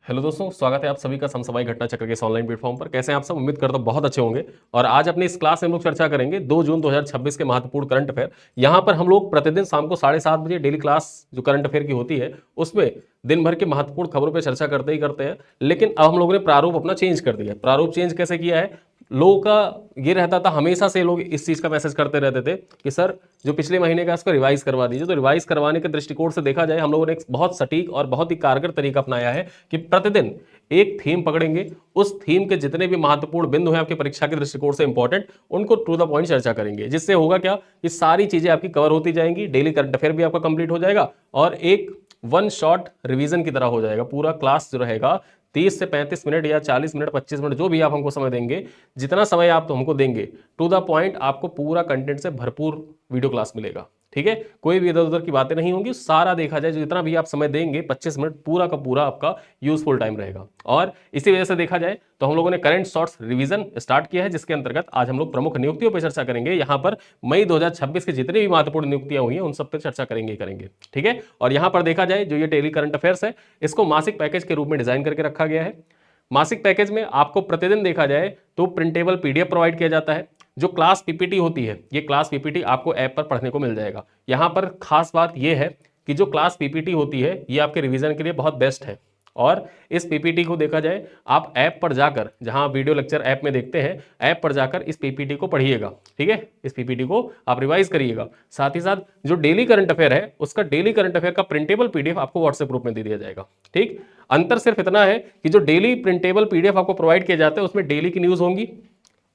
Hello दोस्तों, स्वागत है आप सभी का समसामयिक घटना चक्र के इस ऑनलाइन प्लेटफॉर्म पर। कैसे हैं आप सब? उम्मीद करता हूं बहुत अच्छे होंगे। और आज अपनी इस क्लास में हम लोग चर्चा करेंगे 2 जून 2026 के महत्वपूर्ण करंट अफेयर। यहां पर हम लोग प्रतिदिन शाम को 7:30 बजे डेली क्लास जो करंट अफेयर की होती है उसमें दिन भर के महत्वपूर्ण खबरों पर चर्चा करते ही करते हैं। लेकिन अब हम लोगों ने प्रारूप अपना चेंज कर दिया है। प्रारूप चेंज कैसे किया है? लोगों का ये रहता था, हमेशा से लोग इस चीज का मैसेज करते रहते थे कि सर जो पिछले महीने का उसको रिवाइज करवा दीजिए। तो रिवाइज करवाने के दृष्टिकोण से देखा जाए हम लोगों ने एक बहुत सटीक और बहुत ही कारगर तरीका अपनाया है कि प्रतिदिन एक थीम पकड़ेंगे, उस थीम के जितने भी महत्वपूर्ण बिंदु हैं आपकी परीक्षा के दृष्टिकोण से इंपॉर्टेंट, उनको टू द पॉइंट चर्चा करेंगे। जिससे होगा क्या कि सारी चीजें आपकी कवर होती जाएंगी, डेली करंट अफेयर भी आपका कंप्लीट हो जाएगा और एक वन शॉट रिवीजन की तरह हो जाएगा। पूरा क्लास जो रहेगा 30 से 35 मिनट या 40 मिनट 25 मिनट जो भी आप हमको समय देंगे, जितना समय आप तो हमको देंगे, टू द पॉइंट आपको पूरा कंटेंट से भरपूर वीडियो क्लास मिलेगा। ठीक है, कोई भी इधर उधर की बातें नहीं होंगी। सारा देखा जाए जितना भी आप समय देंगे 25 मिनट पूरा का पूरा आपका यूजफुल टाइम रहेगा। और इसी वजह से देखा जाए तो हम लोगों ने करंट शॉर्ट्स रिवीजन स्टार्ट किया है, जिसके अंतर्गत आज हम लोग प्रमुख नियुक्तियों पर चर्चा करेंगे। यहां पर मई 2026 की जितनी भी महत्वपूर्ण नियुक्तियां हुई हैं उन सब पर चर्चा करेंगे। ठीक है, और यहां पर देखा जाए जो ये डेली करंट अफेयर्स है इसको मासिक पैकेज के रूप में डिजाइन करके रखा गया है। मासिक पैकेज में आपको प्रतिदिन देखा जाए तो प्रिंटेबल पीडीएफ प्रोवाइड किया जाता है। जो क्लास पीपीटी होती है, ये क्लास पीपीटी आपको ऐप पर पढ़ने को मिल जाएगा। यहां पर खास बात यह है कि जो क्लास पीपीटी होती है ये आपके रिवीजन के लिए बहुत बेस्ट है। और इस पीपीटी को देखा जाए आप ऐप पर जाकर, जहां वीडियो लेक्चर ऐप में देखते हैं, ऐप पर जाकर इस पीपीटी को पढ़िएगा। ठीक है, इस पीपीटी को आप रिवाइज करिएगा। साथ ही साथ जो डेली करंट अफेयर है उसका डेली करंट अफेयर का प्रिंटेबल पीडीएफ आपको व्हाट्सएप ग्रुप में दे दिया जाएगा। ठीक, अंतर सिर्फ इतना है कि जो डेली प्रिंटेबल पीडीएफ आपको प्रोवाइड किया जाता है उसमें डेली की न्यूज होंगी,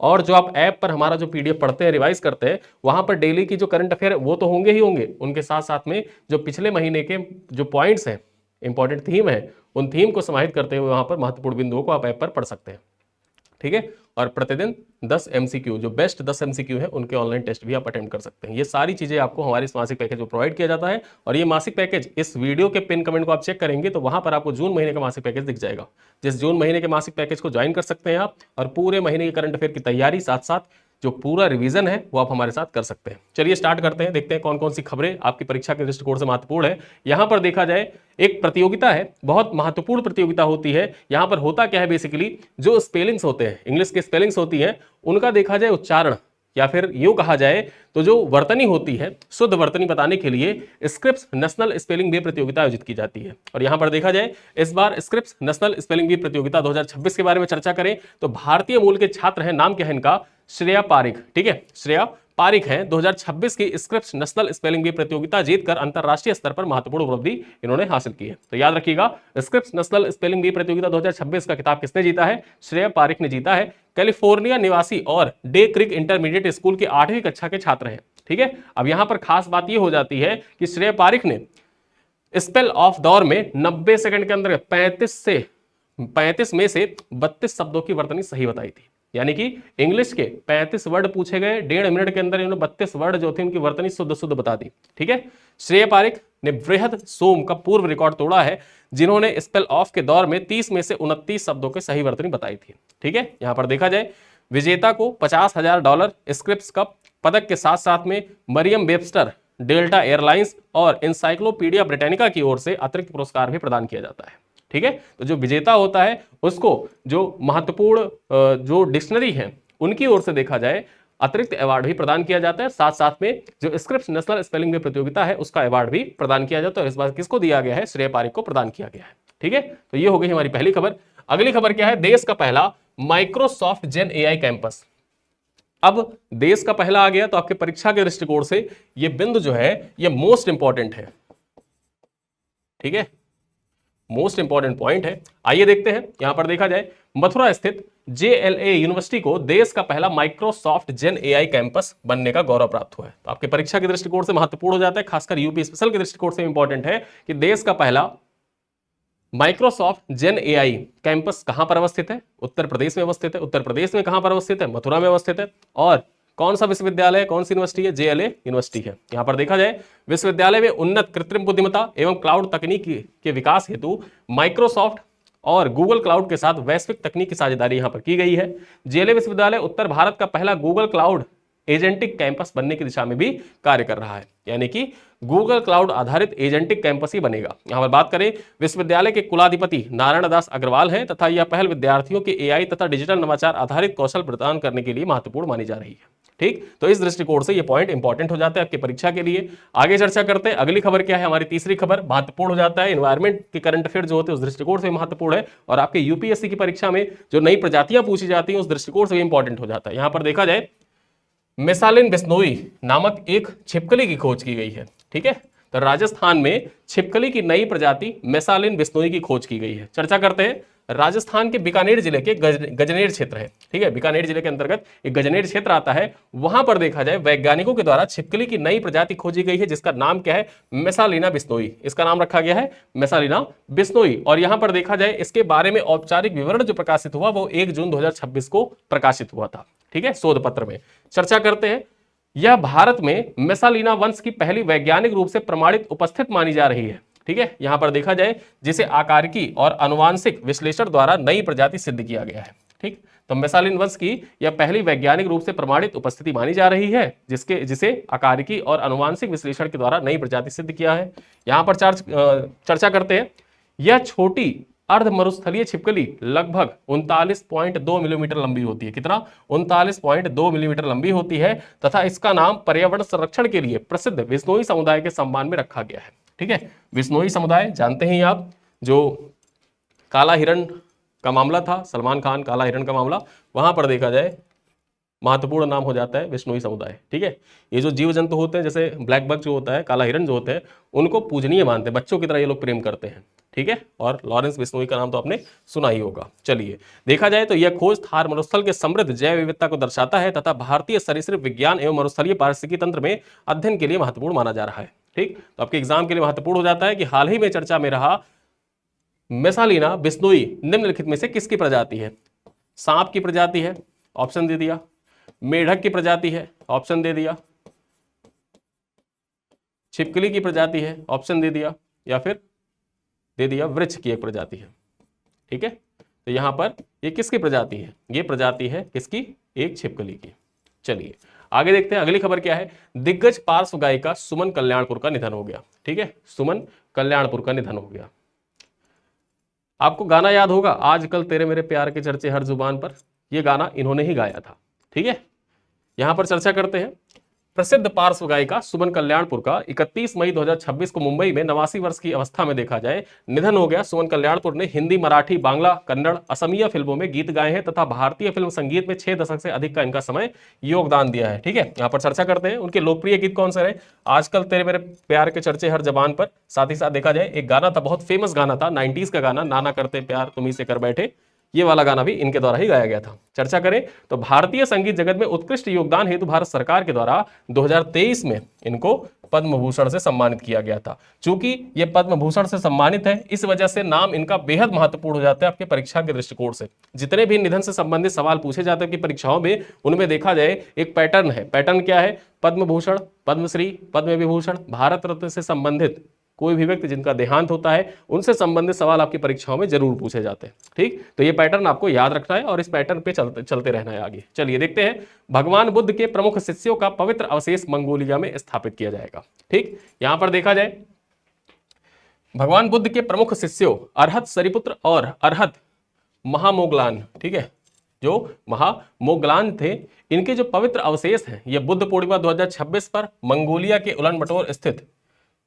और जो आप ऐप पर हमारा जो पीडीएफ पढ़ते हैं, रिवाइज करते हैं, वहां पर डेली की जो करंट अफेयर है वो तो होंगे ही होंगे, उनके साथ साथ में जो पिछले महीने के जो पॉइंट्स हैं, इंपॉर्टेंट थीम है, उन थीम को समाहित करते हुए वहां पर महत्वपूर्ण बिंदुओं को आप ऐप पर पढ़ सकते हैं। ठीक है, और प्रतिदिन 10 एमसीक्यू, जो बेस्ट 10 एमसीक्यू है उनके ऑनलाइन टेस्ट भी आप अटेम्प्ट कर सकते हैं। ये सारी चीजें आपको हमारे इस मासिक पैकेज में प्रोवाइड किया जाता है। और ये मासिक पैकेज, इस वीडियो के पिन कमेंट को आप चेक करेंगे तो वहां पर आपको जून महीने का मासिक पैकेज दिख जाएगा। जिस जून महीने के मासिक पैकेज को ज्वाइन कर सकते हैं आप, और पूरे महीने की करंट अफेयर की तैयारी, साथ साथ जो पूरा रिवीजन है वो आप हमारे साथ कर सकते हैं। चलिए स्टार्ट करते हैं, देखते हैं कौन कौन सी खबरें आपकी परीक्षा के दृष्टिकोण से महत्वपूर्ण है। यहां पर देखा जाए एक प्रतियोगिता है, बहुत महत्वपूर्ण प्रतियोगिता होती है। यहां पर होता क्या है, बेसिकली जो स्पेलिंग्स होते हैं, इंग्लिश के स्पेलिंग्स होती है, उनका देखा जाए उच्चारण, या फिर यूं कहा जाए तो जो वर्तनी होती है, शुद्ध वर्तनी बताने के लिए स्क्रिप्स नेशनल स्पेलिंग बी प्रतियोगिता आयोजित की जाती है। और यहां पर देखा जाए इस बार स्क्रिप्स नेशनल स्पेलिंग बी प्रतियोगिता 2026 के बारे में चर्चा करें तो भारतीय मूल के छात्र हैं, नाम क्या है इनका, श्रेया पारिक। ठीक है, श्रेया पारिक हैं। 2026 की स्क्रिप्स नेशनल स्पेलिंग बी प्रतियोगिता जीतकर अंतरराष्ट्रीय स्तर पर महत्वपूर्ण उपलब्धि इन्होंने हासिल की है। तो याद रखिएगा, स्क्रिप्स नेशनल स्पेलिंग बी प्रतियोगिता 2026 का खिताब किसने जीता है? श्रेया पारिक ने जीता है। कैलिफोर्निया निवासी और डे क्रिक इंटरमीडिएट स्कूल की 8वीं कक्षा के छात्र हैं। ठीक है, अब यहां पर खास बात यह हो जाती है कि श्रेया पारिक ने स्पेल ऑफ दौर में 90 सेकंड के अंदर 35 में से 32 शब्दों की वर्तनी सही बताई थी। यानी कि इंग्लिश के 35 वर्ड पूछे गए, 1.5 मिनट के अंदर इन्होंने 32 वर्ड जो थे उनकी वर्तनी शुद्ध बता दी। ठीक है, श्रेया पारिक ने बृहद सोम का पूर्व रिकॉर्ड तोड़ा है, जिन्होंने स्पेल ऑफ के दौर में 30 में से 29 शब्दों के सही वर्तनी बताई थी। ठीक है, यहां पर देखा जाए विजेता को $50,000 स्क्रिप्स कप पदक के साथ साथ में मरियम वेबस्टर, डेल्टा एयरलाइंस और इंसाइक्लोपीडिया ब्रिटानिका की ओर से अतिरिक्त पुरस्कार भी प्रदान किया जाता है। ठीक है, तो जो विजेता होता है उसको जो महत्वपूर्ण जो डिक्शनरी है उनकी ओर से देखा जाए अतिरिक्त अवार्ड भी प्रदान किया जाता है। साथ साथ में जो स्क्रिप्स नेशनल स्पेलिंग बी प्रतियोगिता है उसका अवार्ड भी प्रदान किया जाता है। और इस बार किसको दिया गया है? श्रेया पारिक को प्रदान किया गया है। ठीक है, तो ये हो गई हमारी पहली खबर। अगली खबर क्या है? देश का पहला माइक्रोसॉफ्ट जेन एआई कैंपस। अब देश का पहला आ गया तो आपके परीक्षा के दृष्टिकोण से ये बिंदु जो है ये मोस्ट इंपॉर्टेंट है। ठीक है, मोस्ट इंपॉर्टेंट पॉइंट है। आइए देखते हैं, यहां पर देखा जाए मथुरा स्थित JLA यूनिवर्सिटी को देश का पहला माइक्रोसॉफ्ट जेन एआई कैंपस बनने का गौरव प्राप्त हुआ है। तो आपके परीक्षा के दृष्टिकोण से महत्वपूर्ण हो जाता है, खासकर यूपी स्पेशल के दृष्टिकोण से इंपॉर्टेंट है कि देश का पहला माइक्रोसॉफ्ट जेन एआई कैंपस कहां पर अवस्थित है? उत्तर प्रदेश में अवस्थित है। उत्तर प्रदेश में कहां पर अवस्थित है? मथुरा में अवस्थित है। और कौन सा विश्वविद्यालय है, कौन सी यूनिवर्सिटी है? JLA यूनिवर्सिटी है। यहां पर देखा जाए विश्वविद्यालय में उन्नत कृत्रिम बुद्धिमत्ता एवं क्लाउड तकनीक के विकास हेतु माइक्रोसॉफ्ट और गूगल क्लाउड के साथ वैश्विक तकनीक की साझेदारी यहां पर की गई है। JLA विश्वविद्यालय उत्तर भारत का पहला गूगल क्लाउड एजेंटिक कैंपस बनने की दिशा में भी कार्य कर रहा है, यानी कि गूगल क्लाउड आधारित एजेंटिक कैंपस ही बनेगा। यहां पर बात करें, विश्वविद्यालय के कुलाधिपति नारायण दास अग्रवाल हैं तथा यह पहल विद्यार्थियों के एआई तथा डिजिटल नवाचार आधारित कौशल प्रदान करने के लिए महत्वपूर्ण मानी जा रही है। ठीक, तो इस दृष्टिकोण से ये पॉइंट इंपॉर्टेंट हो जाते हैं आपकी परीक्षा के लिए। आगे चर्चा करते हैं, अगली खबर क्या है, हमारी तीसरी खबर महत्वपूर्ण हो जाता है, एनवायरमेंट के करंट अफेयर जो होते हैं उस दृष्टिकोण से महत्वपूर्ण है, और आपके यूपीएससी की परीक्षा में जो नई प्रजातियां पूछी जाती हैं उस दृष्टिकोण से भी इंपॉर्टेंट हो जाता है। यहां पर देखा जाए, मेसालिन बिश्नोई नामक एक छिपकली की खोज की गई है। ठीक है, तो राजस्थान में छिपकली की नई प्रजाति मेसालिन बिश्नोई की खोज की गई है। चर्चा करते हैं, राजस्थान के बीकानेर जिले के गजनेर क्षेत्र है। ठीक है, बीकानेर जिले के अंतर्गत एक गजनेर क्षेत्र आता है, वहां पर देखा जाए वैज्ञानिकों के द्वारा छिपकली की नई प्रजाति खोजी गई है जिसका नाम क्या है, मेसालिना बिश्नोई। इसका नाम रखा गया है मेसालिना बिश्नोई। और यहां पर देखा जाए इसके बारे में औपचारिक विवरण जो प्रकाशित हुआ वो 1 जून 2026 को प्रकाशित हुआ था। ठीक है, शोध पत्र में। चर्चा करते हैं, यह भारत में मेसालिना वंश की पहली वैज्ञानिक रूप से प्रमाणित उपस्थित मानी जा रही है। ठीक है, यहां पर देखा जाए जिसे आकारिकी और आनुवांशिक विश्लेषण द्वारा नई प्रजाति सिद्ध किया गया है। ठीक, तो मेसालिन वंश की यह पहली वैज्ञानिक रूप से प्रमाणित उपस्थिति मानी जा रही है जिसे आकारिकी और आनुवांशिक विश्लेषण के द्वारा नई प्रजाति सिद्ध किया है। यहां पर चर्चा करते हैं, यह छोटी अर्ध मरुस्थलीय छिपकली लगभग 39.2 मिलीमीटर लंबी होती है। कितना? 39.2 मिलीमीटर लंबी होती है तथा इसका नाम पर्यावरण संरक्षण के लिए प्रसिद्ध बिश्नोई समुदाय के सम्मान में रखा गया है। ठीक है, बिश्नोई समुदाय जानते हैं आप, जो काला हिरण का मामला था, सलमान खान काला हिरण का मामला, वहां पर देखा जाए महत्वपूर्ण नाम हो जाता है बिश्नोई समुदाय। ठीक है, ये जो जीव जंतु होते हैं जैसे ब्लैक बक जो होता है, काला हिरण जो होते हैं, उनको पूजनीय मानते हैं, बच्चों की तरह ये लोग प्रेम करते हैं। ठीक है, और लॉरेंस बिश्नोई का नाम तो आपने सुना ही होगा। चलिए देखा जाए तो यह खोज थार मरुस्थल के समृद्ध जैव विविधता को दर्शाता है तथा भारतीय सरीसृप विज्ञान एवं मरुस्थलीय पारिस्थितिकी तंत्र में अध्ययन के लिए महत्वपूर्ण माना जा रहा है। ठीक, तो आपके एग्जाम के लिए महत्वपूर्ण हो जाता है कि हाल ही में चर्चा में रहा मेसालिना बिश्नोई निम्नलिखित में से किसकी प्रजाति है? सांप की प्रजाति है, ऑप्शन दे दिया। मेढक की प्रजाति है, ऑप्शन दे दिया। छिपकली की प्रजाति है, ऑप्शन दे दिया, या फिर दे दिया वृक्ष की एक प्रजाति है। ठीक है, तो यहां पर ये किसकी प्रजाति है? ये प्रजाति है किसकी? एक छिपकली की। चलिए आगे देखते हैं, अगली खबर क्या है। दिग्गज पार्श्व गायिका सुमन कल्याणपुर का निधन हो गया। ठीक है, सुमन कल्याणपुर का निधन हो गया। आपको गाना याद होगा, आजकल तेरे मेरे प्यार के चर्चे हर जुबान पर, यह गाना इन्होंने ही गाया था। ठीक है, यहां पर चर्चा करते हैं, प्रसिद्ध पार्श्व गायिका सुमन कल्याणपुर का 31 मई 2026 को मुंबई में 89 वर्ष की अवस्था में देखा जाए निधन हो गया। सुमन कल्याणपुर ने हिंदी, मराठी, बांग्ला, कन्नड़, असमिया फिल्मों में गीत गाए हैं तथा भारतीय फिल्म संगीत में 6 दशक से अधिक का इनका समय योगदान दिया है। ठीक है, यहाँ पर चर्चा करते हैं उनके लोकप्रिय गीत कौन से रहे। आजकल तेरे मेरे प्यार के चर्चे हर जबान पर, साथ ही साथ देखा जाए एक गाना था, बहुत फेमस गाना था 90s का गाना, नाना करते प्यार तुम्ही से कर बैठे, ये वाला गाना भी इनके द्वारा ही गाया गया था। चर्चा करें तो भारतीय संगीत जगत में उत्कृष्ट योगदान हेतु भारत सरकार के द्वारा 2023 में इनको पद्म भूषण से सम्मानित किया गया था। चूंकि ये पद्म भूषण से सम्मानित है, इस वजह से नाम इनका बेहद महत्वपूर्ण हो जाता है आपके परीक्षा के दृष्टिकोण से। जितने भी निधन से संबंधित सवाल पूछे जाते हैं कि परीक्षाओं में, उनमें देखा जाए एक पैटर्न है। पैटर्न क्या है? पद्म भूषण, पद्मश्री, पद्म विभूषण, भारत रत्न से संबंधित कोई भी व्यक्ति जिनका देहांत होता है उनसे संबंधित सवाल आपकी परीक्षाओं में जरूर पूछे जाते हैं। ठीक, तो ये पैटर्न आपको याद रखना है और इस पैटर्न पे चलते रहना है आगे। चलिए देखते हैं, भगवान बुद्ध के प्रमुख शिष्यों का पवित्र अवशेष मंगोलिया में स्थापित किया जाएगा। ठीक, यहां पर देखा जाए भगवान बुद्ध के प्रमुख शिष्यों अरहत सरिपुत्र और अरहत महामोगलान, ठीक है, जो महामोगलान थे, इनके जो पवित्र अवशेष हैं ये बुद्ध पूर्णिमा 2026 पर मंगोलिया के उलानबटोर स्थित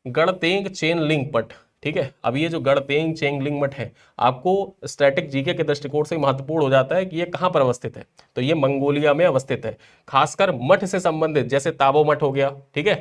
गढ़तेंग चेनलिंग मठ। ठीक है, अब ये जो गढ़तेंग चेनलिंग मठ है आपको स्टैटिक जीके के दृष्टिकोण से महत्वपूर्ण हो जाता है कि ये कहां पर अवस्थित है, तो ये मंगोलिया में अवस्थित है। खासकर मठ से संबंधित जैसे ताबो मठ हो गया, ठीक है,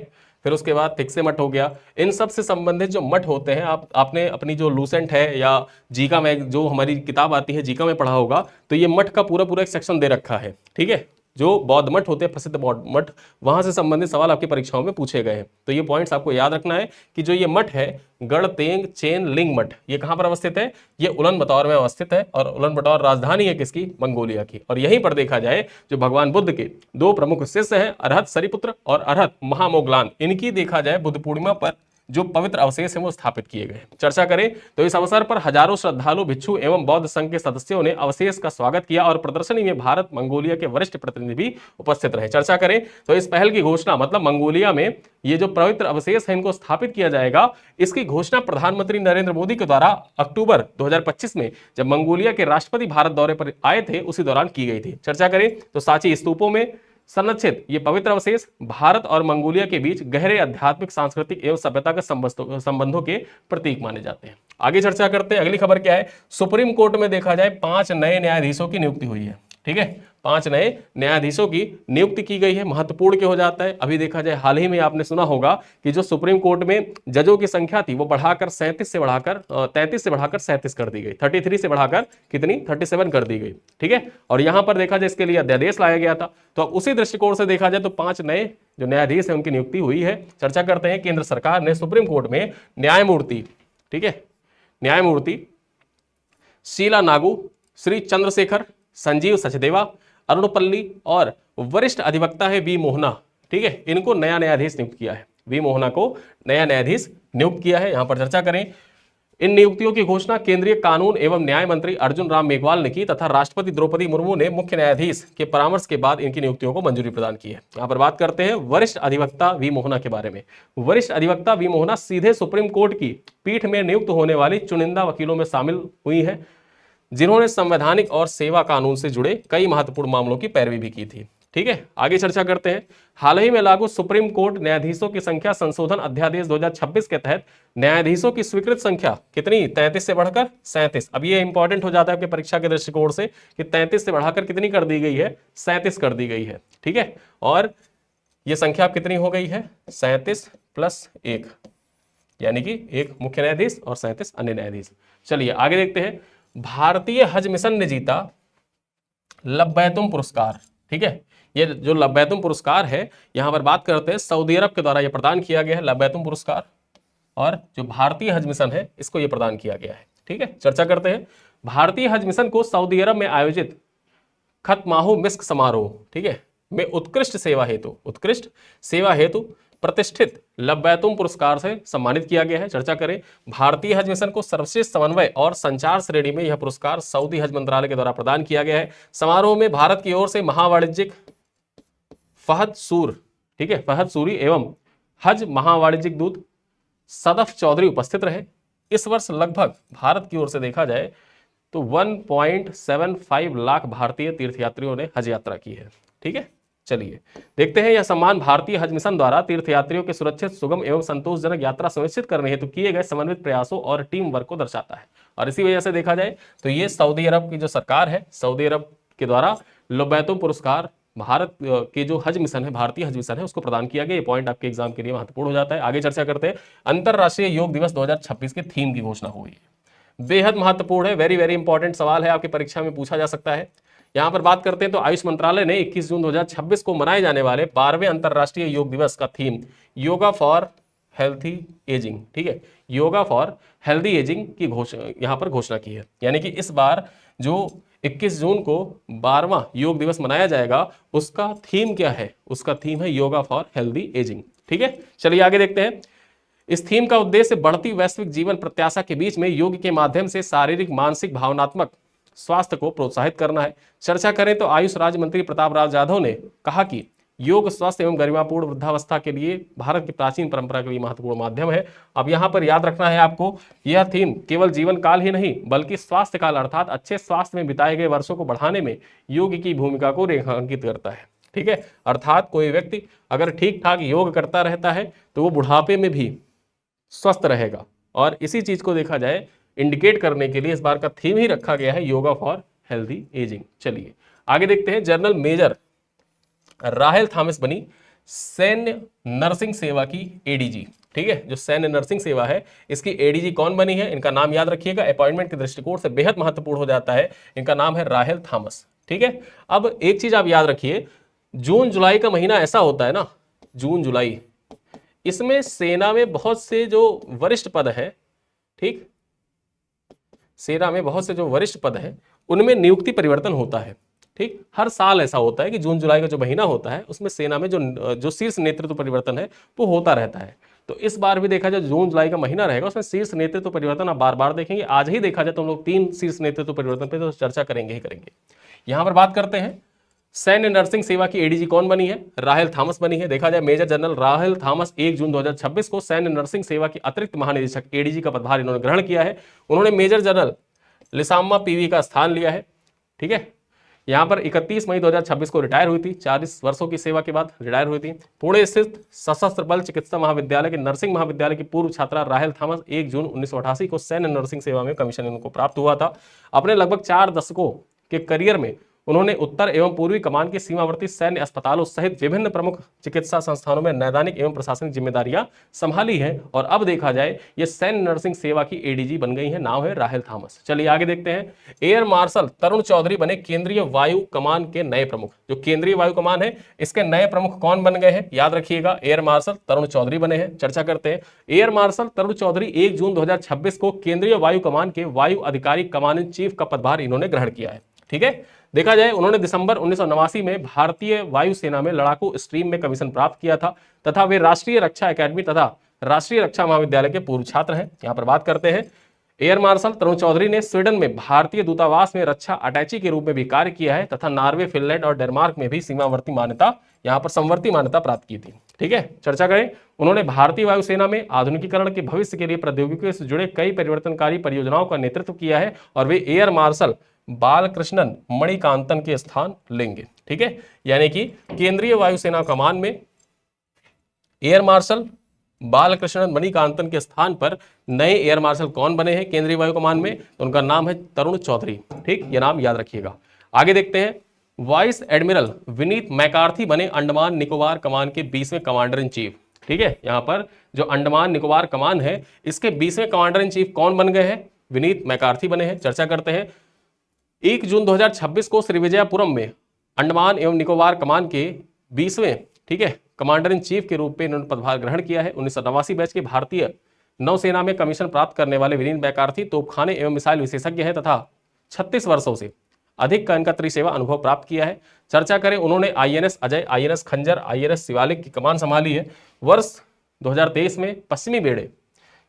फिर उसके बाद थिक्से मठ हो गया, इन सब से संबंधित जो मठ होते हैं, आपने अपनी जो लूसेंट है या जीका में जो हमारी किताब आती है जीका में पढ़ा होगा, तो ये मठ का पूरा एक सेक्शन दे रखा है। ठीक है, जो बौद्ध मठ होते हैं, प्रसिद्ध बौद्ध मठ, वहां से संबंधित सवाल आपकी परीक्षाओं में पूछे गए हैं। तो ये पॉइंट्स आपको याद रखना है कि जो ये मठ है गढ़तेंग चेनलिंग मठ, ये कहां पर अवस्थित है? ये उलानबटोर में अवस्थित है और उलानबटोर राजधानी है किसकी? मंगोलिया की। और यहीं पर देखा जाए जो भगवान बुद्ध के 2 प्रमुख शिष्य हैं अरहत सरिपुत्र और अरहत महामोगलान, इनकी देखा जाए बुद्ध पूर्णिमा पर जो पवित्र अवशेष हैं वो स्थापित किए गए। चर्चा करें तो इस अवसर पर हजारों श्रद्धालु, भिक्षु एवं बौद्ध संघ के सदस्यों ने अवशेष का स्वागत किया और प्रदर्शनी में भारत मंगोलिया के वरिष्ठ प्रतिनिधि भी उपस्थित रहे। चर्चा करें तो इस पहल की घोषणा, मतलब मंगोलिया में ये जो पवित्र अवशेष है इनको स्थापित किया जाएगा, इसकी घोषणा प्रधानमंत्री नरेंद्र मोदी के द्वारा अक्टूबर 2025 में जब मंगोलिया के राष्ट्रपति भारत दौरे पर आए थे उसी दौरान की गई थी। चर्चा करें तो सांची स्तूपों में संरक्षित ये पवित्र अवशेष भारत और मंगोलिया के बीच गहरे आध्यात्मिक, सांस्कृतिक एवं सभ्यता के संबंधों के प्रतीक माने जाते हैं। आगे चर्चा करते हैं। अगली खबर क्या है? सुप्रीम कोर्ट में देखा जाए 5 नए न्यायाधीशों की नियुक्ति हुई है। ठीक है, 5 नए न्यायाधीशों की नियुक्ति की गई है। महत्वपूर्ण क्या हो जाता है? अभी देखा जाए हाल ही में आपने सुना होगा कि जो सुप्रीम कोर्ट में जजों की संख्या थी वो बढ़ाकर 33 से बढ़ाकर 37 कर दी गई। 33 से बढ़ाकर कितनी? 37 कर दी गई। ठीक है, और यहां पर देखा जाए इसके लिए अध्यादेश लाया गया था। तो उसी दृष्टिकोण से देखा जाए तो 5 नए जो न्यायाधीश है उनकी नियुक्ति हुई है। चर्चा करते हैं। केंद्र सरकार ने सुप्रीम कोर्ट में न्यायमूर्ति, ठीक है, न्यायमूर्ति शीला नागू, श्री चंद्रशेखर, संजीव सचदेवा, अरुणपल्ली और वरिष्ठ अधिवक्ता है वी मोहना, ठीक है, इनको नया न्यायाधीश नियुक्त किया है। वी मोहना को नया न्यायाधीश नियुक्त किया है। यहां पर चर्चा करें। इन नियुक्तियों की घोषणा केंद्रीय कानून एवं न्याय मंत्री अर्जुन राम मेघवाल ने की तथा राष्ट्रपति द्रौपदी मुर्मू ने मुख्य न्यायाधीश के परामर्श के बाद इनकी नियुक्तियों को मंजूरी प्रदान की है। यहां पर बात करते हैं वरिष्ठ अधिवक्ता वी मोहना के बारे में। वरिष्ठ अधिवक्ता वी मोहना सीधे सुप्रीम कोर्ट की पीठ में नियुक्त होने वाली चुनिंदा वकीलों में शामिल हुई है जिन्होंने संवैधानिक और सेवा कानून से जुड़े कई महत्वपूर्ण मामलों की पैरवी भी की थी। ठीक है, आगे चर्चा करते हैं। हाल ही में लागू सुप्रीम कोर्ट न्यायाधीशों की संख्या संशोधन अध्यादेश 2026 के तहत न्यायाधीशों की स्वीकृत संख्या कितनी? 33 से बढ़कर 37। अब ये इंपॉर्टेंट हो जाता है आपके परीक्षा के दृष्टिकोण से कि 33 से बढ़ाकर कितनी कर दी गई है? 37 कर दी गई है। ठीक है, और ये संख्या कितनी हो गई है? 37 + 1, यानी कि एक मुख्य न्यायाधीश और 37 अन्य न्यायाधीश। चलिए आगे देखते हैं। भारतीय हज मिशन ने जीता लब्बैतुम पुरस्कार। ठीक है, ये जो लब्बैतुम पुरस्कार है यहां पर बात करते हैं सऊदी अरब के द्वारा ये प्रदान किया गया है लब्बैतुम पुरस्कार, और जो भारतीय हज मिशन है इसको ये प्रदान किया गया है। ठीक है, चर्चा करते हैं। भारतीय हज मिशन को सऊदी अरब में आयोजित खत्माहु मिस्क समारोह, ठीक है, में उत्कृष्ट सेवा हेतु प्रतिष्ठित लब्बैतुम पुरस्कार से सम्मानित किया गया है। चर्चा करें। भारतीय हज मिशन को सर्वश्रेष्ठ समन्वय और संचार श्रेणी में यह पुरस्कार सऊदी हज मंत्रालय के द्वारा प्रदान किया गया है। समारोह में भारत की ओर से महावाणिज्यिक फहद सूरी एवं हज महावाणिज्यिक दूत सदफ चौधरी उपस्थित रहे। इस वर्ष लगभग भारत की ओर से देखा जाए तो 1.75 लाख भारतीय तीर्थयात्रियों ने हज यात्रा की है। ठीक है, चलिए देखते हैं। यह सम्मान भारतीय हज मिशन द्वारा तीर्थयात्रियों के सुरक्षित, सुगम एवं संतोषजनक यात्रा सुनिश्चित करने हेतु किए गए समन्वित प्रयासों और टीम वर्क को दर्शाता है। और इसी वजह से देखा जाए तो ये सऊदी अरब की जो सरकार है, सऊदी अरब के द्वारा लब्बैतुम पुरस्कार भारत के जो हज मिशन है, भारतीय हज मिशन है, उसको प्रदान किया गया। ये पॉइंट आपके एग्जाम के लिए महत्वपूर्ण हो जाता है। आगे चर्चा करते हैं। अंतरराष्ट्रीय योग दिवस 2026 के थीम की घोषणा हुई है। बेहद महत्वपूर्ण है, वेरी वेरी इंपॉर्टेंट सवाल है, आपकी परीक्षा में पूछा जा सकता है। यहां पर बात करते हैं तो आयुष मंत्रालय ने 21 जून 2026 को मनाए जाने वाले 12वें अंतरराष्ट्रीय योग दिवस का theme yoga for healthy ageing, ठीक है, योगा फॉर हेल्दी एजिंग की यहां पर घोषणा की है। यानी कि इस बार जो 21 जून को 12वां योग दिवस मनाया जाएगा उसका थीम क्या है? उसका थीम है योगा फॉर हेल्दी एजिंग। ठीक है, चलिए आगे देखते हैं। इस थीम का उद्देश्य बढ़ती वैश्विक जीवन प्रत्याशा के बीच में योग के माध्यम से शारीरिक, मानसिक, भावनात्मक स्वास्थ्य को प्रोत्साहित करना है। चर्चा करें तो आयुष राज्य मंत्री प्रताप राव जाधव ने कहा कि योग स्वास्थ्य एवं गरिमापूर्ण वृद्धावस्था के लिए भारत की प्राचीन परंपरा के लिए महत्वपूर्ण माध्यम है। अब यहां पर याद रखना है आपको, यह थीम केवल जीवन काल ही नहीं बल्कि स्वास्थ्य काल अर्थात अच्छे स्वास्थ्य में बिताए गए वर्षों को बढ़ाने में योग की भूमिका को रेखांकित करता है। ठीक है, अर्थात कोई व्यक्ति अगर ठीक ठाक योग करता रहता है तो वो बुढ़ापे में भी स्वस्थ रहेगा। और इसी चीज को देखा जाए इंडिकेट करने के लिए इस बार का थीम ही रखा गया है योगा फॉर हेल्दी एजिंग। चलिए आगे देखते हैं। जनरल मेजर राहेल थॉमस बनी सैन्य नर्सिंग सेवा की एडीजी। ठीक है, जो सैन्य नर्सिंग सेवा है इसकी एडीजी कौन बनी है? इनका नाम याद रखिएगा, अपॉइंटमेंट के दृष्टिकोण से बेहद महत्वपूर्ण हो जाता है। इनका नाम है राहेल थॉमस। ठीक है, अब एक चीज आप याद रखिए, जून जुलाई का महीना ऐसा होता है ना, जून जुलाई, इसमें सेना में बहुत से जो वरिष्ठ पद है, ठीक, सेना में बहुत से जो वरिष्ठ पद हैं उनमें नियुक्ति परिवर्तन होता है। ठीक, हर साल ऐसा होता है कि जून जुलाई का जो महीना होता है उसमें सेना में जो शीर्ष नेतृत्व परिवर्तन है वो होता रहता है। तो इस बार भी देखा जाए जून जुलाई का महीना रहेगा, उसमें शीर्ष नेतृत्व परिवर्तन आप बार बार देखेंगे। आज ही देखा जाए तो हम लोग 3 शीर्ष नेतृत्व परिवर्तन पे तो चर्चा करेंगे ही करेंगे। यहां पर बात करते हैं सैन्य नर्सिंग सेवा की एडीजी कौन बनी है? राहेल थॉमस बनी है। देखा जाए मेजर जनरल राहेल थॉमस 1 जून 2026 को सैन्य नर्सिंग सेवा की अतिरिक्त महानिदेशक एडीजी का पदभार इन्होंने ग्रहण किया है। उन्होंने मेजर जनरल लिसाम्मा पीवी का स्थान लिया है। ठीक है, यहां पर 31 मई 2026 को रिटायर हुई थी, 40 वर्षों की सेवा के बाद रिटायर हुई थी। पुणे स्थित सशस्त्र बल चिकित्सा महाविद्यालय के नर्सिंग महाविद्यालय की पूर्व छात्रा राहेल थॉमस 1 जून 1988 को सैन्य नर्सिंग सेवा में कमीशन इनको प्राप्त हुआ था। अपने लगभग 4 दशकों के करियर में उन्होंने उत्तर एवं पूर्वी कमान के सीमावर्ती सैन्य अस्पतालों सहित विभिन्न प्रमुख चिकित्सा संस्थानों में नैदानिक एवं प्रशासनिक जिम्मेदारियां संभाली हैं और अब देखा जाए ये सैन्य नर्सिंग सेवा की एडीजी बन गई है। नाम है राहेल थॉमस। चलिए आगे देखते हैं। एयर मार्शल तरुण चौधरी बने केंद्रीय वायु कमान के नए प्रमुख। जो केंद्रीय वायु कमान है इसके नए प्रमुख कौन बन गए हैं? याद रखिएगा, एयर मार्शल तरुण चौधरी बने हैं। चर्चा करते हैं। एयर मार्शल तरुण चौधरी 1 जून 2026 को केंद्रीय वायु कमान के वायु अधिकारी कमान इन चीफ का पदभार इन्होंने ग्रहण किया है। ठीक है, देखा जाए उन्होंने दिसंबर 1989 में भारतीय वायुसेना में लड़ाकू स्ट्रीम में कमीशन प्राप्त किया था तथा वे राष्ट्रीय रक्षा अकादमी तथा राष्ट्रीय रक्षा महाविद्यालय के पूर्व छात्र हैं। यहां पर बात करते हैं। एयर मार्शल तरुण चौधरी ने स्वीडन में भारतीय दूतावास में रक्षा अटैची के रूप में भी कार्य किया है तथा नॉर्वे, फिनलैंड और डेनमार्क में भी सीमावर्ती मान्यता, यहां पर समवर्ती मान्यता प्राप्त की थी। ठीक है, चर्चा करें। उन्होंने भारतीय वायुसेना में आधुनिकीकरण के भविष्य के लिए प्रौद्योगिकी से जुड़े कई परिवर्तनकारी परियोजनाओं का नेतृत्व किया है और वे एयर मार्शल बालकृष्णन मणिकांतन के स्थान लेंगे। ठीक है, यानी कि केंद्रीय वायुसेना कमान में एयर मार्शल बालकृष्णन मणिकांतन के स्थान पर नए एयर मार्शल कौन बने हैं केंद्रीय वायु कमान में? तो उनका नाम है तरुण चौधरी। ठीक, यह नाम याद रखिएगा। आगे देखते हैं। वाइस एडमिरल विनीत मैकार्थी बने अंडमान निकोबार कमान के 20वें कमांडर इन चीफ। ठीक है, यहां पर जो अंडमान निकोबार कमान है इसके 20वें कमांडर इन चीफ कौन बन गए हैं? विनीत मैकार्थी बने हैं। चर्चा करते हैं। 1 जून 2026 को श्रीविजयपुरम में अंडमान एवं निकोबार कमान के 20वें, ठीक है, कमांडर इन चीफ के रूप में इन्होंने पदभार ग्रहण किया है। 1989 बैच के भारतीय नौसेना में कमीशन प्राप्त करने वाले विनीत मैकार्थी तोपखाने एवं मिसाइल विशेषज्ञ हैं तथा 36 वर्षों से अधिक का इनका त्रिसेवा अनुभव प्राप्त किया है। चर्चा करें, उन्होंने INS अजय, INS खंजर, INS शिवालिक की कमान संभाली है। वर्ष 2023 में पश्चिमी बेड़े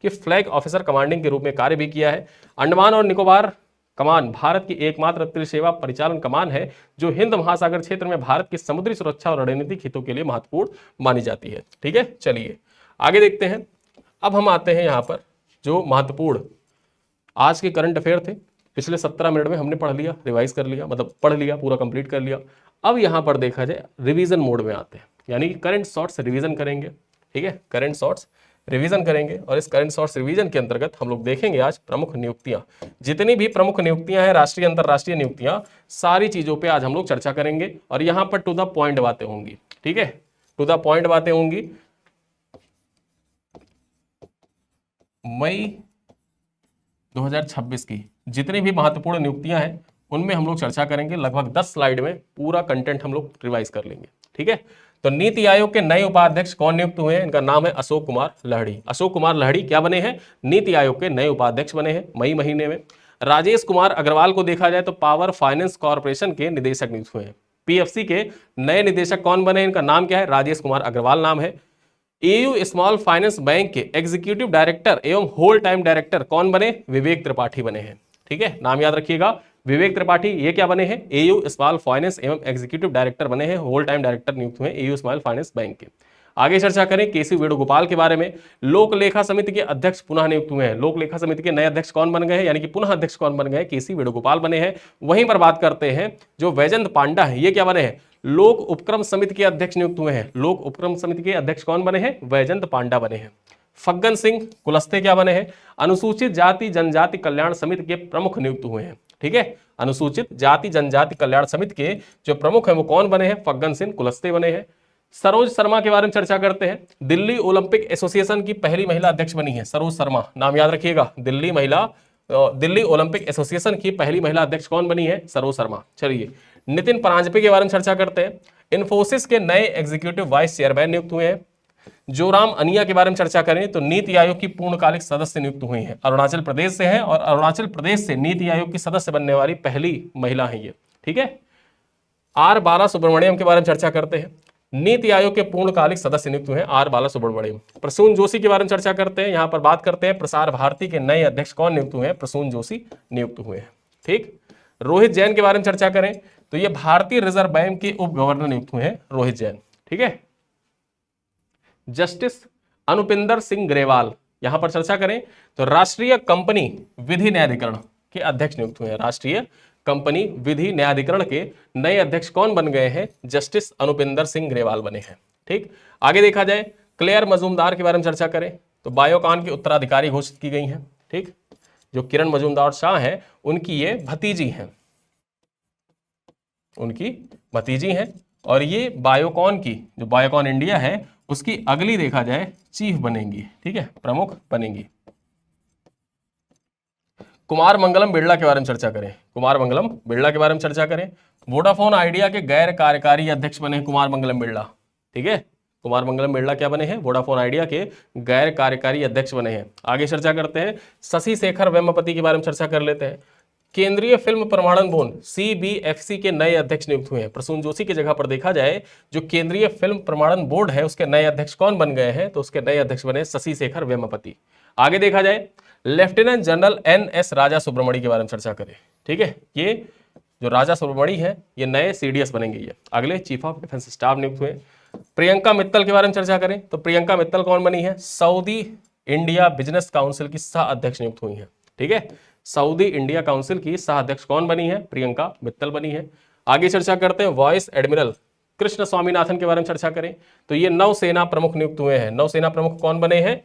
के फ्लैग ऑफिसर कमांडिंग के रूप में कार्य भी किया है। अंडमान और निकोबार कमान भारत की एकमात्र त्रिसेवा परिचालन कमान है जो हिंद महासागर क्षेत्र में भारत की समुद्री सुरक्षा और रणनीतिक हितों के लिए महत्वपूर्ण मानी जाती है। ठीक है, चलिए आगे देखते हैं। अब हम आते हैं यहाँ पर जो महत्वपूर्ण आज के करंट अफेयर थे, पिछले 17 मिनट में हमने पढ़ लिया, रिवाइज कर लिया, मतलब पढ़ लिया, पूरा कंप्लीट कर लिया। अब यहाँ पर देखा जाए रिवीजन मोड में आते हैं, यानी कि करंट शॉर्ट्स रिवीजन करेंगे। ठीक है, करंट शॉर्ट्स रिवीजन करेंगे और इस करंट शॉर्ट्स रिवीजन के अंतर्गत हम लोग देखेंगे आज प्रमुख नियुक्तियां, जितनी भी प्रमुख नियुक्तियां हैं, राष्ट्रीय अंतरराष्ट्रीय नियुक्तियां, सारी चीजों पे आज हम लोग चर्चा करेंगे और यहां पर टू द पॉइंट बातें होंगी। ठीक है, टू द पॉइंट बातें होंगी। मई 2026 की जितनी भी महत्वपूर्ण नियुक्तियां हैं उनमें हम लोग चर्चा करेंगे। लगभग 10 स्लाइड में पूरा कंटेंट हम लोग रिवाइज कर लेंगे। ठीक है, तो नीति आयोग के नए उपाध्यक्ष कौन नियुक्त हुए हैं? इनका नाम है अशोक कुमार लहड़ी। अशोक कुमार लहड़ी क्या बने हैं? नीति आयोग के नए उपाध्यक्ष बने हैं मई महीने में। राजेश कुमार अग्रवाल को देखा जाए तो पावर फाइनेंस कॉर्पोरेशन के निदेशक नियुक्त हुए हैं। PFC के नए निदेशक कौन बने? इनका नाम क्या है? राजेश कुमार अग्रवाल नाम है। AU स्मॉल फाइनेंस बैंक के एग्जीक्यूटिव डायरेक्टर एवं होल टाइम डायरेक्टर कौन बने? विवेक त्रिपाठी बने हैं। ठीक है, नाम याद रखिएगा, विवेक त्रिपाठी। ये क्या बने हैं? AU स्मॉल फाइनेंस एवं एग्जीक्यूटिव डायरेक्टर बने हैं, होल टाइम डायरेक्टर नियुक्त हुए AU स्मॉल फाइनेंस बैंक के। आगे चर्चा करें KC वेणुगोपाल के बारे में। लोक लेखा समिति के अध्यक्ष पुनः नियुक्त हुए हैं। लोक लेखा समिति के नए अध्यक्ष कौन बन गए हैं, यानी कि पुनः अध्यक्ष कौन बन गए? KC वेणुगोपाल बने हैं। वहीं पर बात करते हैं जो वैजंत पांडा है, ये क्या बने हैं? लोक उपक्रम समिति के अध्यक्ष नियुक्त हुए हैं। लोक उपक्रम समिति के अध्यक्ष कौन बने हैं? वैजंत पांडा बने हैं। फग्गन सिंह कुलस्ते क्या बने हैं? अनुसूचित जाति जनजाति कल्याण समिति के प्रमुख नियुक्त हुए हैं। ठीक है, अनुसूचित जाति जनजाति कल्याण समिति के जो प्रमुख हैं वो कौन बने हैं? फग्गन सिंह कुलस्ते बने हैं। सरोज शर्मा के बारे में चर्चा करते हैं। दिल्ली ओलंपिक एसोसिएशन की पहली महिला अध्यक्ष बनी है सरोज शर्मा, नाम याद रखिएगा। दिल्ली ओलंपिक एसोसिएशन की पहली महिला अध्यक्ष कौन बनी है? सरोज शर्मा। चलिए नितिन परांजपे के बारे में चर्चा करते हैं। इन्फोसिस के नए एग्जीक्यूटिव वाइस चेयरमैन नियुक्त हुए हैं। जोराम अनिया के बारे में चर्चा करें तो नीति आयोग की पूर्णकालिक सदस्य नियुक्त हुई हैं, अरुणाचल प्रदेश से हैं और अरुणाचल प्रदेश से नीति आयोग की सदस्य बनने वाली पहली महिला है ये। ठीक है, R बाला सुब्रमण्यम के बारे में चर्चा करते हैं। नीति आयोग के पूर्णकालिक सदस्य नियुक्त हुए हैं आर बाला सुब्रमण्यम। प्रसून जोशी के बारे में चर्चा करते हैं। यहां पर बात करते हैं प्रसार भारती के नए अध्यक्ष कौन नियुक्त हुए हैं, प्रसून जोशी नियुक्त हुए हैं। ठीक। रोहित जैन के बारे में चर्चा करें तो ये भारतीय रिजर्व बैंक के उप गवर्नर नियुक्त हुए हैं, रोहित जैन। ठीक है। जस्टिस अनुपिंदर सिंह ग्रेवाल, यहां पर चर्चा करें तो राष्ट्रीय कंपनी विधि न्यायाधिकरण के अध्यक्ष नियुक्त हुए हैं। राष्ट्रीय कंपनी विधि न्यायाधिकरण के नए अध्यक्ष कौन बन गए हैं, जस्टिस अनुपिंदर सिंह ग्रेवाल बने हैं। ठीक। आगे देखा जाए क्लेयर मजूमदार के बारे में चर्चा करें तो बायोकॉन की उत्तराधिकारी घोषित की गई हैं। ठीक। जो किरण मजूमदार शाह हैं उनकी ये भतीजी हैं, उनकी भतीजी हैं। और ये बायोकॉन की, जो बायोकॉन इंडिया है उसकी अगली देखा जाए चीफ बनेंगी। ठीक है, प्रमुख बनेंगी। कुमार मंगलम बिरला के बारे में चर्चा करें, कुमार मंगलम बिरला के बारे में चर्चा करें। वोडाफोन आइडिया के गैर कार्यकारी अध्यक्ष बने कुमार मंगलम बिरला। ठीक है, कुमार मंगलम बिरला क्या बने हैं, वोडाफोन आइडिया के गैर कार्यकारी अध्यक्ष बने हैं। आगे चर्चा करते हैं शशि शेखर वेम्पति के बारे में चर्चा कर लेते हैं। केंद्रीय फिल्म प्रमाणन बोर्ड CBFC के नए अध्यक्ष नियुक्त हुए हैं। प्रसून जोशी की जगह पर देखा जाए जो केंद्रीय फिल्म प्रमाणन बोर्ड है उसके नए अध्यक्ष कौन बन गए हैं, तो उसके नए अध्यक्ष बने शशि शेखर वेम्पति। आगे देखा जाए लेफ्टिनेंट जनरल NS राजा सुब्रमणी के बारे में चर्चा करें। ठीक है, ये जो राजा सुब्रमणी है ये नए CDS बनेंगे, ये अगले चीफ ऑफ डिफेंस स्टाफ नियुक्त हुए। प्रियंका मित्तल के बारे में चर्चा करें तो प्रियंका मित्तल कौन बनी है, सऊदी इंडिया बिजनेस काउंसिल की सह अध्यक्ष नियुक्त हुई है। ठीक है, सऊदी इंडिया काउंसिल की सह अध्यक्ष कौन बनी है, प्रियंका मित्तल बनी है। आगे चर्चा करते हैं वाइस एडमिरल कृष्ण स्वामीनाथन के बारे में चर्चा करें तो ये नौसेना प्रमुख नियुक्त हुए हैं। नौसेना प्रमुख कौन बने हैं,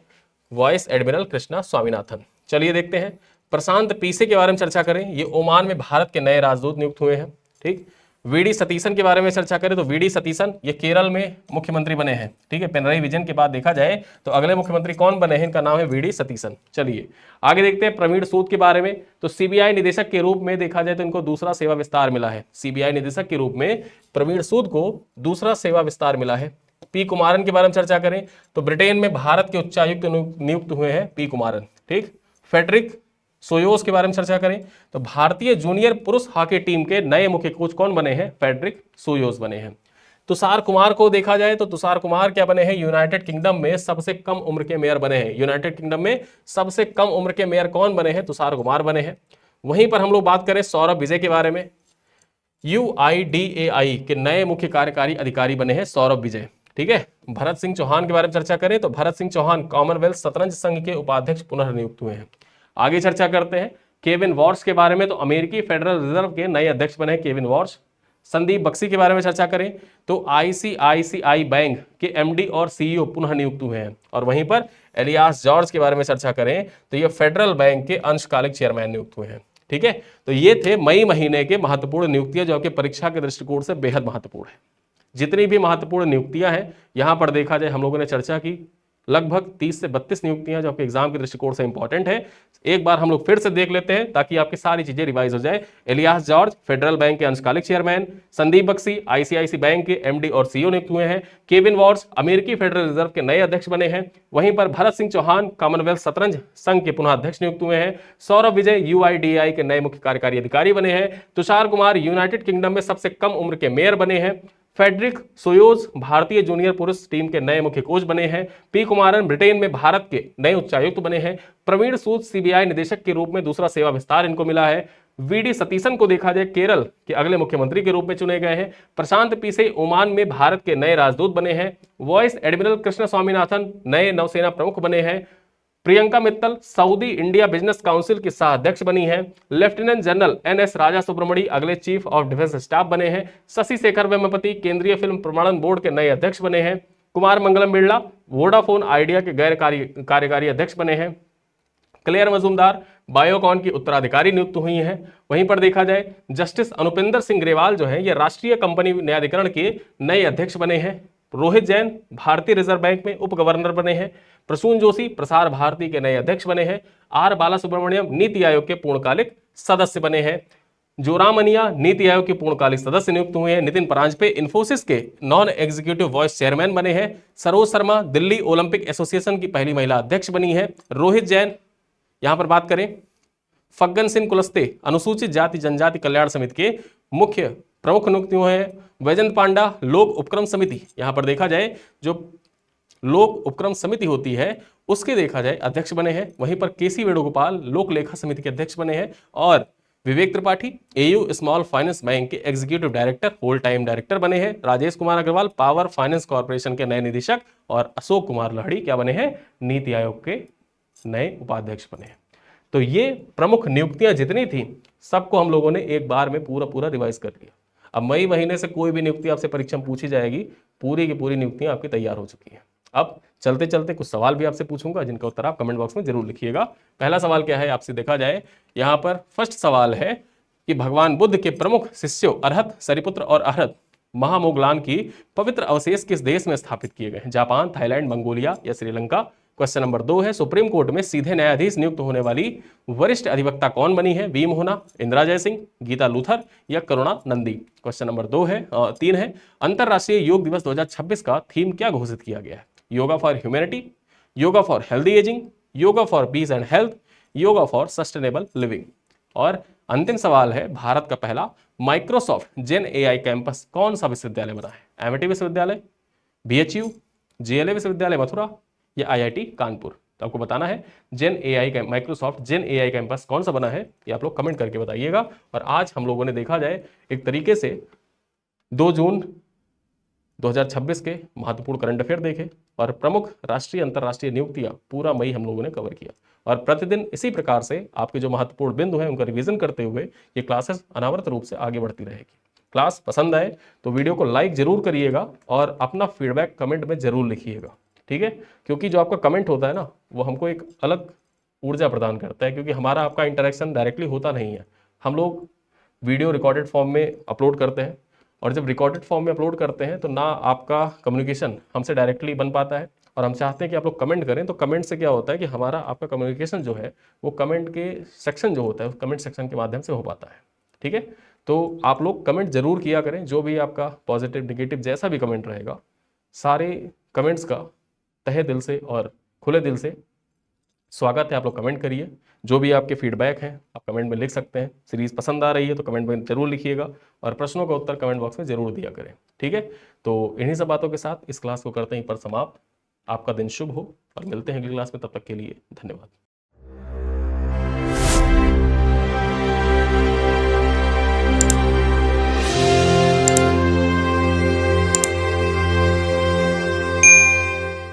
वाइस एडमिरल कृष्णा स्वामीनाथन। चलिए देखते हैं प्रशांत पीसे के बारे में चर्चा करें, ये ओमान में भारत के नए राजदूत नियुक्त हुए हैं। ठीक। VD सतीशन के बारे में चर्चा करें तो VD सतीशन ये केरल में मुख्यमंत्री बने हैं। ठीक है, पिनराई विजयन के बाद देखा जाए तो अगले मुख्यमंत्री कौन बने हैं, इनका नाम है VD सतीशन। चलिए आगे देखते हैं प्रवीण सूद के बारे में तो CBI निदेशक के रूप में देखा जाए तो इनको दूसरा सेवा विस्तार मिला है। CBI निदेशक के रूप में प्रवीण सूद को दूसरा सेवा विस्तार मिला है। P कुमारन के बारे में चर्चा करें तो ब्रिटेन में भारत के उच्चायुक्त नियुक्त हुए हैं P कुमारन। ठीक। फेडरिक सोयोस के बारे में चर्चा करें तो भारतीय जूनियर पुरुष हॉकी टीम के नए मुख्य कोच कौन बने हैं, फेडरिक सोयोस बने हैं। तुषार कुमार को देखा जाए तो तुषार कुमार क्या बने हैं, यूनाइटेड किंगडम में सबसे कम उम्र के मेयर बने हैं। यूनाइटेड किंगडम में सबसे कम उम्र के मेयर कौन बने हैं, तुषार कुमार बने हैं। वहीं पर हम लोग बात करें सौरभ विजय के बारे में, UIDAI के नए मुख्य कार्यकारी अधिकारी बने हैं सौरभ विजय। ठीक है। भरत सिंह चौहान के बारे में चर्चा करें तो भरत सिंह चौहान कॉमनवेल्थ शतरंज संघ के उपाध्यक्ष पुनः नियुक्त हुए हैं। आगे चर्चा करते हैं केविन वॉर्स के बारे में तो अमेरिकी फेडरल रिजर्व के नए अध्यक्ष बने केविन वॉर्स। संदीप बख्शी के बारे में चर्चा करें तो ICICI बैंक के MD और CEO पुनः नियुक्त हुए हैं। और वहीं पर एलियास जॉर्ज के बारे में चर्चा करें तो ये फेडरल बैंक के अंशकालिक चेयरमैन नियुक्त हुए हैं। ठीक है, तो ये थे मई महीने के महत्वपूर्ण नियुक्तियां जो कि परीक्षा के दृष्टिकोण से बेहद महत्वपूर्ण है। जितनी भी महत्वपूर्ण नियुक्तियां हैं यहां पर देखा जाए हम लोगों ने चर्चा की लगभग 30 से 32 नियुक्तियां जो आपके एग्जाम के दृष्टिकोण से इंपॉर्टेंट है। एक बार हम लोग फिर से देख लेते हैं ताकि आपकी सारी चीजें रिवाइज हो जाए। एलियास जॉर्ज फेडरल बैंक के अंशकालिक chairman, Sandeep Bakhshi ICICI bank के MD और CEO नियुक्त हुए हैं, केविन वॉर्स अमेरिकी फेडरल रिजर्व के नए अध्यक्ष बने हैं, वहीं पर भरत सिंह चौहान कॉमनवेल्थ शतरंज संघ के पुनः अध्यक्ष नियुक्त हुए हैं, सौरभ विजय UIDAI के नए मुख्य कार्यकारी अधिकारी बने हैं, तुषार कुमार यूनाइटेड किंगडम में सबसे कम उम्र के मेयर बने हैं, फेडरिक सोयोज भारतीय जूनियर पुरुष टीम के नए मुख्य कोच बने हैं, P कुमारन ब्रिटेन में भारत के नए उच्चायुक्त बने हैं, प्रवीण सूद CBI निदेशक के रूप में दूसरा सेवा विस्तार इनको मिला है, VD सतीशन को देखा जाए केरल के अगले मुख्यमंत्री के रूप में चुने गए हैं, प्रशांत पीसे ओमान में भारत के नए राजदूत बने हैं, वाइस एडमिरल कृष्ण स्वामीनाथन नए नौसेना प्रमुख बने हैं, Priyanka Mittal Saudi India business council की सह अध्यक्ष बनी हैं, लेफ्टिनेंट जनरल NS राजा सुब्रमणी अगले चीफ ऑफ डिफेंस स्टाफ बने हैं, शशि शेखर वेम्पति केंद्रीय फिल्म प्रमाणन बोर्ड के नए अध्यक्ष बने हैं, कुमार मंगलम बिरला वोडाफोन आइडिया के गैर कार्यकारी अध्यक्ष बने हैं, क्लेयर मजूमदार बायोकॉन की उत्तराधिकारी नियुक्त हुई हैं। वहीं पर देखा जाए जस्टिस अनुपिंदर सिंह ग्रेवाल जो है ये राष्ट्रीय कंपनी न्यायाधिकरण के नए अध्यक्ष बने हैं, रोहित जैन भारतीय रिजर्व बैंक में उप गवर्नर बने हैं, प्रसून जोशी प्रसार भारती के नए अध्यक्ष बने हैं, R बाला सुब्रमण्यम नीति आयोग के पूर्णकालिक सदस्य बने हैं, जोरामनिया नीति आयोग के पूर्णकालिक सदस्य नियुक्त हुए हैं, नितिन परांजपे इंफोसिस के नॉन एग्जीक्यूटिव वाइस चेयरमैन बने हैं, सरोज शर्मा दिल्ली ओलंपिक एसोसिएशन की पहली महिला अध्यक्ष बनी है, रोहित जैन यहां पर बात करें फग्गन सिंह कुलस्ते अनुसूचित जाति जनजाति कल्याण समिति के मुख्य प्रमुख नियुक्तियों है वैजयंत पांडा लोक उपक्रम समिति, यहां पर देखा जाए जो लोक उपक्रम समिति होती है उसके देखा जाए अध्यक्ष बने हैं। वहीं पर केसी वेणुगोपाल लोक लेखा समिति के अध्यक्ष बने हैं और Vivek Tripathi AU small finance bank के executive director whole time director बने हैं। Rajesh Kumar Agarwal power finance corporation के नए निदेशक और अशोक कुमार लहड़ी क्या बने हैं, नीति आयोग के नए उपाध्यक्ष बने हैं। तो ये प्रमुख नियुक्तियां जितनी थी सबको हम लोगों ने एक बार में पूरा रिवाइज कर लिया। अब मई महीने से कोई भी नियुक्ति आपसे परीक्षा में पूछी जाएगी, पूरी की पूरी नियुक्तियां आपकी तैयार हो चुकी हैं। अब चलते चलते कुछ सवाल भी आपसे पूछूंगा जिनका उत्तर आप कमेंट बॉक्स में जरूर लिखिएगा। पहला सवाल क्या है आपसे देखा जाए, यहां पर फर्स्ट सवाल है कि भगवान बुद्ध के प्रमुख शिष्यों अरहत, सरिपुत्र और अरहत महामोगलान की पवित्र अवशेष किस देश में स्थापित किए गए हैं, जापान, थाईलैंड, मंगोलिया या श्रीलंका। क्वेश्चन नंबर 2 है सुप्रीम कोर्ट में सीधे न्यायाधीश नियुक्त होने वाली वरिष्ठ अधिवक्ता कौन बनी है, वी मोहना, इंदिरा जयसिंह, गीता लूथर या करुणा नंदी। क्वेश्चन नंबर 3 है अंतरराष्ट्रीय योग दिवस 2026 का थीम क्या घोषित किया गया है, yoga for humanity, yoga for healthy ageing, yoga for piece and health, yoga for sustainable living. और अंतिम सवाल है भारत का पहला माइक्रोसॉफ्ट जेन एआई कैंपस कौन सा विश्वविद्यालय बना है, एमआईटी विश्वविद्यालय, बीएचयू, जेएलए विश्वविद्यालय मथुरा या आईआईटी कानपुर। तो आपको बताना है जेन एआई माइक्रोसॉफ्ट जेन एआई कैंपस कौन सा बना है, ये आप लोग कमेंट करके बताइएगा। और आज हम लोगों ने देखा जाए एक तरीके से 2 जून 2026 के महत्वपूर्ण करंट अफेयर देखे और प्रमुख राष्ट्रीय अंतर्राष्ट्रीय नियुक्तियां पूरा मई हम लोगों ने कवर किया। और प्रतिदिन इसी प्रकार से आपके जो महत्वपूर्ण बिंदु हैं उनका रिवीजन करते हुए ये क्लासेस अनावरत रूप से आगे बढ़ती रहेगी। क्लास पसंद आए तो वीडियो को लाइक जरूर करिएगा और अपना फीडबैक कमेंट में जरूर लिखिएगा, ठीक है। क्योंकि जो आपका कमेंट होता है ना वो हमको एक अलग ऊर्जा प्रदान करता है, क्योंकि हमारा आपका इंटरेक्शन डायरेक्टली होता नहीं है। हम लोग वीडियो रिकॉर्डेड फॉर्म में अपलोड करते हैं और जब रिकॉर्डेड फॉर्म में अपलोड करते हैं तो ना आपका कम्युनिकेशन हमसे डायरेक्टली बन पाता है और हम चाहते हैं कि आप लोग कमेंट करें। तो कमेंट से क्या होता है कि हमारा आपका कम्युनिकेशन जो है वो कमेंट के सेक्शन जो होता है उस कमेंट सेक्शन के माध्यम से हो पाता है, ठीक है। तो आप लोग कमेंट जरूर किया करें, जो भी आपका पॉजिटिव नेगेटिव जैसा भी कमेंट रहेगा, सारे कमेंट्स का तहे दिल से और खुले दिल से स्वागत है। आप लोग कमेंट करिए, जो भी आपके फीडबैक हैं आप कमेंट में लिख सकते हैं। सीरीज पसंद आ रही है तो कमेंट में जरूर लिखिएगा और प्रश्नों का उत्तर कमेंट बॉक्स में जरूर दिया करें, ठीक है। तो इन्हीं सब बातों के साथ इस क्लास को करते हैं पर समाप्त। आपका दिन शुभ हो और मिलते हैं अगली क्लास में, तब तक के लिए धन्यवाद।